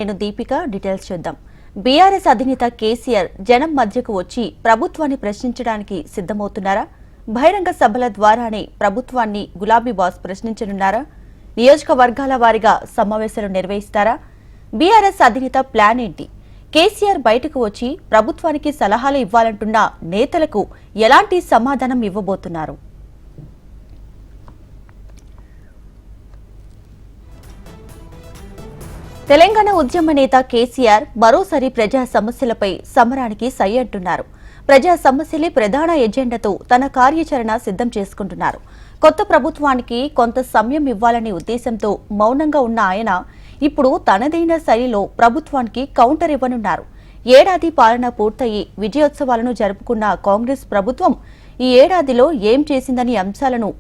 నేను దీపిక డీటెయిల్స్ చూద్దాం. బీఆర్ఎస్ అధినేత కేసీఆర్ జనం మధ్యకు వచ్చి ప్రభుత్వాన్ని ప్రశ్నించడానికి సిద్ధమవుతున్నారా? బహిరంగ సభల ద్వారానే ప్రభుత్వాన్ని గులాబీ బాస్ ప్రశ్నించనున్నారా? నియోజకవర్గాల వారీగా సమావేశాలు నిర్వహిస్తారా? బీఆర్ఎస్ అధినేత ప్లాన్ ఏంటి? కేసీఆర్ బయటకు వచ్చి ప్రభుత్వానికి సలహాలు ఇవ్వాలంటున్న నేతలకు ఎలాంటి సమాధానం ఇవ్వబోతున్నారు? తెలంగాణ ఉద్యమ నేత కేసీఆర్ మరోసారి ప్రజా సమస్యలపై సమరానికి సై అంటున్నారు. ప్రజా సమస్యలే ప్రధాన ఎజెండాతో తన కార్యాచరణ సిద్ధం చేసుకుంటున్నారు. కొత్త ప్రభుత్వానికి కొంత సమయం ఇవ్వాలనే ఉద్దేశంతో మౌనంగా ఉన్న ఆయన ఇప్పుడు తనదైన శైలిలో ప్రభుత్వానికి కౌంటర్ ఇవ్వనున్నారు. ఏడాది పాలన పూర్తయి విజయోత్సవాలను జరుపుకున్న కాంగ్రెస్ ప్రభుత్వం ఈ ఏడాదిలో ఏం చేసిందని అంశాలను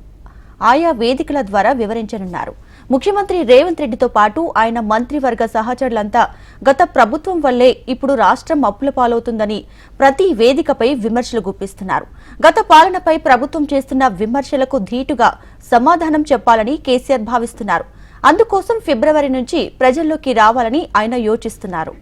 ఆయా వేదికల ద్వారా వివరించనున్నారు. ముఖ్యమంత్రి రేవంత్ రెడ్డితో పాటు ఆయన మంత్రివర్గ సహచరులంతా గత ప్రభుత్వం వల్లే ఇప్పుడు రాష్ట్రం అప్పుల పాలవుతుందని ప్రతి వేదికపై విమర్శలు గుప్పిస్తున్నారు. గత పాలనపై ప్రభుత్వం చేస్తున్న విమర్శలకు ధీటుగా సమాధానం చెప్పాలని కేసీఆర్ భావిస్తున్నారు. అందుకోసం ఫిబ్రవరి నుంచి ప్రజల్లోకి రావాలని ఆయన యోచిస్తున్నారు.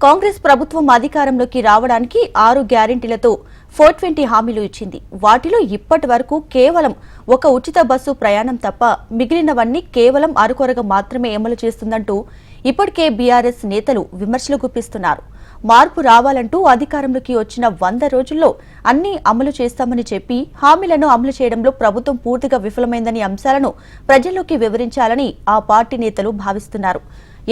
కాంగ్రెస్ ప్రభుత్వం అధికారంలోకి రావడానికి 6 గ్యారెంటీలతో 420 హామీలు ఇచ్చింది. వాటిలో ఇప్పటి వరకు కేవలం ఒక ఉచిత బస్సు ప్రయాణం తప్ప మిగిలినవన్నీ కేవలం అరకొరగా మాత్రమే అమలు చేస్తుందంటూ ఇప్పటికే బీఆర్ఎస్ నేతలు విమర్శలు గుప్పిస్తున్నారు. మార్పు రావాలంటూ అధికారంలోకి వచ్చిన 100 రోజుల్లో అన్నీ అమలు చేస్తామని చెప్పి హామీలను అమలు చేయడంలో ప్రభుత్వం పూర్తిగా విఫలమైందని అంశాలను ప్రజల్లోకి వివరించాలని ఆ పార్టీ నేతలు భావిస్తున్నారు.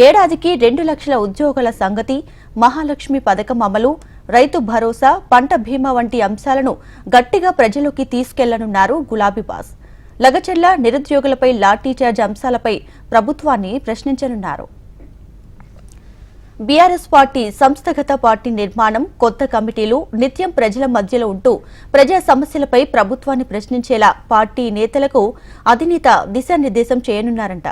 ఏడాదికి 2 లక్షల ఉద్యోగాల సంగతి, మహాలక్ష్మి పథకం అమలు, రైతు భరోసా, పంట బీమా వంటి అంశాలను గట్టిగా ప్రజల్లోకి తీసుకెళ్లనున్నారు గులాబీ బాస్. లగచర్ల నిరుద్యోగులపై లాఠీచార్జ్ అంశాలపై ప్రభుత్వాన్ని ప్రశ్నించనున్నారు. బీఆర్ఎస్ పార్టీ సంస్థాగత పార్టీ నిర్మాణం, కొత్త కమిటీలు, నిత్యం ప్రజల మధ్యలో ఉంటూ ప్రజా సమస్యలపై ప్రభుత్వాన్ని ప్రశ్నించేలా పార్టీ నేతలకు అధినేత దిశానిర్దేశం చేయనున్నారంట.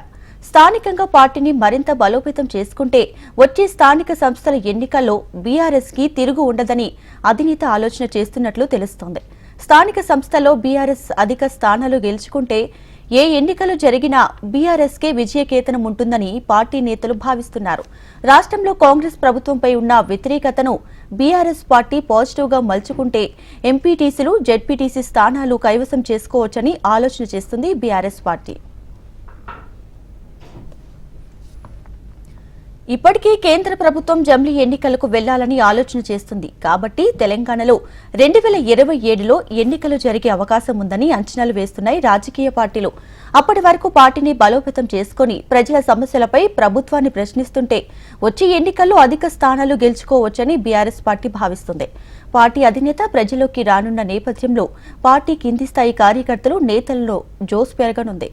స్థానికంగా పార్టీని మరింత బలోపేతం చేసుకుంటే వచ్చే స్థానిక సంస్థల ఎన్నికల్లో బీఆర్ఎస్ కి తిరుగు ఉండదని అధినేత ఆలోచన చేస్తున్నట్లు తెలుస్తోంది. స్థానిక సంస్థల్లో బీఆర్ఎస్ అధిక స్థానాలు గెలుచుకుంటే ఏ ఎన్నికలు జరిగినా బీఆర్ఎస్ కే విజయకేతనం ఉంటుందని పార్టీ నేతలు భావిస్తున్నారు. రాష్ట్రంలో కాంగ్రెస్ ప్రభుత్వంపై ఉన్న వ్యతిరేకతను బీఆర్ఎస్ పార్టీ పాజిటివ్ గా మలుచుకుంటే ఎంపీటీసీలు, జెడ్పీటీసీ స్థానాలు కైవసం చేసుకోవచ్చని ఆలోచన చేస్తుంది బీఆర్ఎస్ పార్టీ. ఇప్పటికీ కేంద్ర ప్రభుత్వం జమిలీ ఎన్నికలకు వెళ్లాలని ఆలోచన చేస్తుంది. కాబట్టి తెలంగాణలో 2027లో ఎన్నికలు జరిగే అవకాశం ఉందని అంచనాలు వేస్తున్నాయి రాజకీయ పార్టీలు. అప్పటి వరకు పార్టీని బలోపేతం చేసుకుని ప్రజల సమస్యలపై ప్రభుత్వాన్ని ప్రశ్నిస్తుంటే వచ్చే ఎన్నికల్లో అధిక స్థానాలు గెలుచుకోవచ్చని బీఆర్ఎస్ పార్టీ భావిస్తుంది. పార్టీ అధినేత ప్రజల్లోకి రానున్న నేపథ్యంలో పార్టీ కింది స్థాయి కార్యకర్తలు, నేతల్లో జోస్ పెరగనుంది.